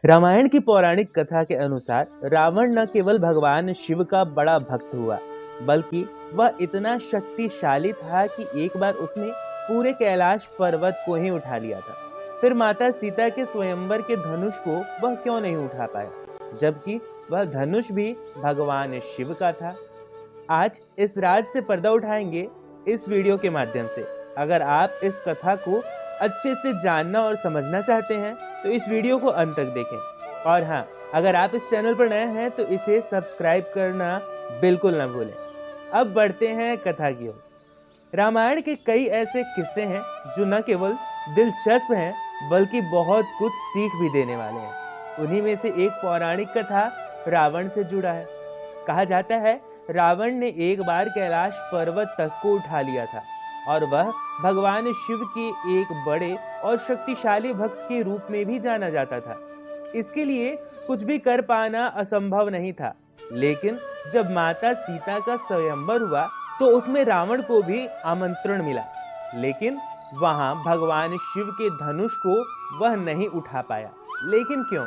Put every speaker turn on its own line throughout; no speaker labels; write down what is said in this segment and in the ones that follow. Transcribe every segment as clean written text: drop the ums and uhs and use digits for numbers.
रामायण की पौराणिक कथा के अनुसार रावण न केवल भगवान शिव का बड़ा भक्त हुआ, बल्कि वह इतना शक्तिशाली था कि एक बार उसने पूरे कैलाश पर्वत को ही उठा लिया था। फिर माता सीता के स्वयंवर के धनुष को वह क्यों नहीं उठा पाया, जबकि वह धनुष भी भगवान शिव का था। आज इस राज से पर्दा उठाएंगे इस वीडियो के माध्यम से। अगर आप इस कथा को अच्छे से जानना और समझना चाहते हैं तो इस वीडियो को अंत तक देखें। और हाँ, अगर आप इस चैनल पर नए हैं तो इसे सब्सक्राइब करना बिल्कुल ना भूलें। अब बढ़ते हैं कथा की ओर। रामायण के कई ऐसे किस्से हैं जो न केवल दिलचस्प हैं बल्कि बहुत कुछ सीख भी देने वाले हैं। उन्हीं में से एक पौराणिक कथा रावण से जुड़ा है। कहा जाता है रावण ने एक बार कैलाश पर्वत तक को उठा लिया था और वह भगवान शिव के एक बड़े और शक्तिशाली भक्त के रूप में भी जाना जाता था। इसके लिए कुछ भी कर पाना असंभव नहीं था। लेकिन जब माता सीता का स्वयंवर हुआ तो उसमें रावण को भी आमंत्रण मिला, लेकिन वहां भगवान शिव के धनुष को वह नहीं उठा पाया। लेकिन क्यों?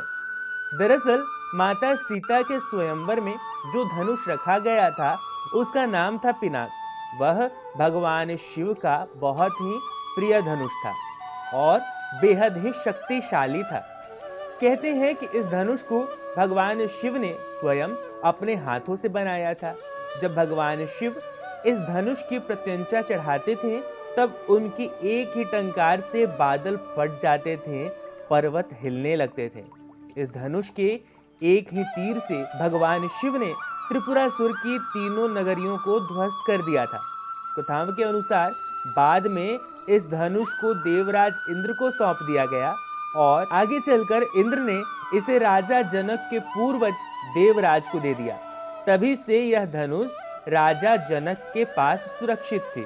दरअसल माता सीता के स्वयंवर में जो धनुष रखा गया था उसका नाम था पिनाक। वह भगवान शिव का बहुत ही प्रिय धनुष था और बेहद ही शक्तिशाली था। कहते हैं कि इस धनुष को भगवान शिव ने स्वयं अपने हाथों से बनाया था। जब भगवान शिव इस धनुष की प्रत्यंचा चढ़ाते थे तब उनकी एक ही टंकार से बादल फट जाते थे, पर्वत हिलने लगते थे। इस धनुष के एक ही तीर से भगवान शिव ने त्रिपुरासुर की तीनों नगरियों को ध्वस्त कर दिया था। कथाओं के अनुसार बाद में इस धनुष को देवराज इंद्र को सौंप दिया गया और आगे चलकर इंद्र ने इसे राजा जनक के पूर्वज देवराज को दे दिया। तभी से यह धनुष राजा जनक के पास सुरक्षित थी।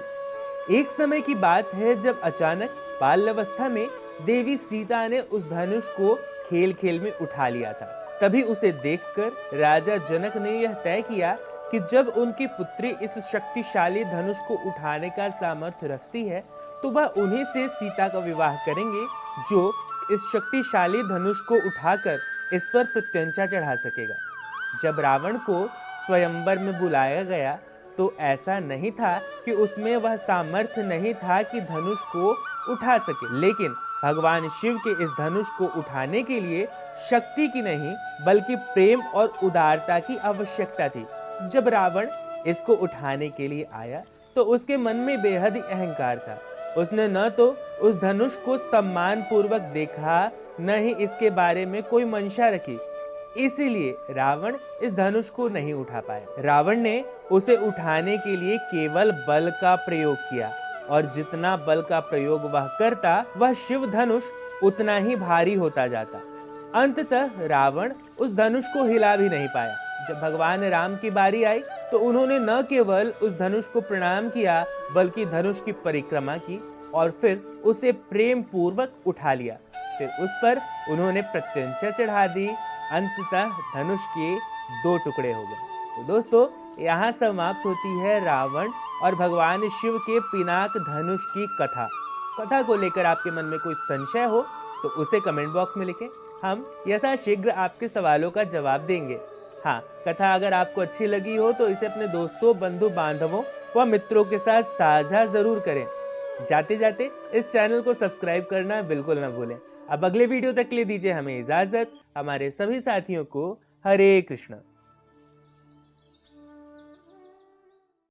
एक समय की बात है जब अचानक बाल्यावस्था में देवी सीता ने उस धनुष को खेल खेल में उठा लिया था। तभी उसे देखकर राजा जनक ने यह तय किया कि जब उनकी पुत्री इस शक्तिशाली धनुष को उठाने का सामर्थ्य रखती है तो वह उन्हीं से सीता का विवाह करेंगे जो इस शक्तिशाली धनुष को उठाकर इस पर प्रत्यंचा चढ़ा सकेगा। जब रावण को स्वयंवर में बुलाया गया तो ऐसा नहीं था कि उसमें वह सामर्थ्य नहीं था कि धनुष को उठा सके, लेकिन भगवान शिव के इस धनुष को उठाने के लिए शक्ति की नहीं बल्कि प्रेम और उदारता की आवश्यकता थी। जब रावण इसको उठाने के लिए आया तो उसके मन में बेहद ही अहंकार था। उसने न तो उस धनुष को सम्मान पूर्वक देखा, न ही इसके बारे में कोई मंशा रखी। इसीलिए रावण इस धनुष को नहीं उठा पाया। रावण ने उसे उठाने के लिए केवल बल का प्रयोग किया और जितना बल का प्रयोग वह करता वह शिव धनुष उतना ही भारी होता जाता। अंततः रावण उस धनुष को हिला भी नहीं पाया। जब भगवान राम की बारी आई तो उन्होंने न केवल उस धनुष को प्रणाम किया बल्कि धनुष की परिक्रमा की और फिर उसे प्रेम पूर्वक उठा लिया। फिर उस पर उन्होंने प्रत्यंचा चढ़ा दी। अंततः धनुष के दो टुकड़े हो गए। तो दोस्तों, यहाँ समाप्त होती है रावण और भगवान शिव के पिनाक धनुष की कथा। कथा को लेकर आपके मन में कोई संशय हो तो उसे कमेंट बॉक्स में लिखें। हम यथाशीघ्र आपके सवालों का जवाब देंगे। हाँ, कथा अगर आपको अच्छी लगी हो तो इसे अपने दोस्तों, बंधु बांधवों व मित्रों के साथ साझा जरूर करें। जाते जाते इस चैनल को सब्सक्राइब करना बिल्कुल ना भूलें। अब अगले वीडियो तक के लिए दीजिए हमें इजाजत। हमारे सभी साथियों को हरे कृष्ण।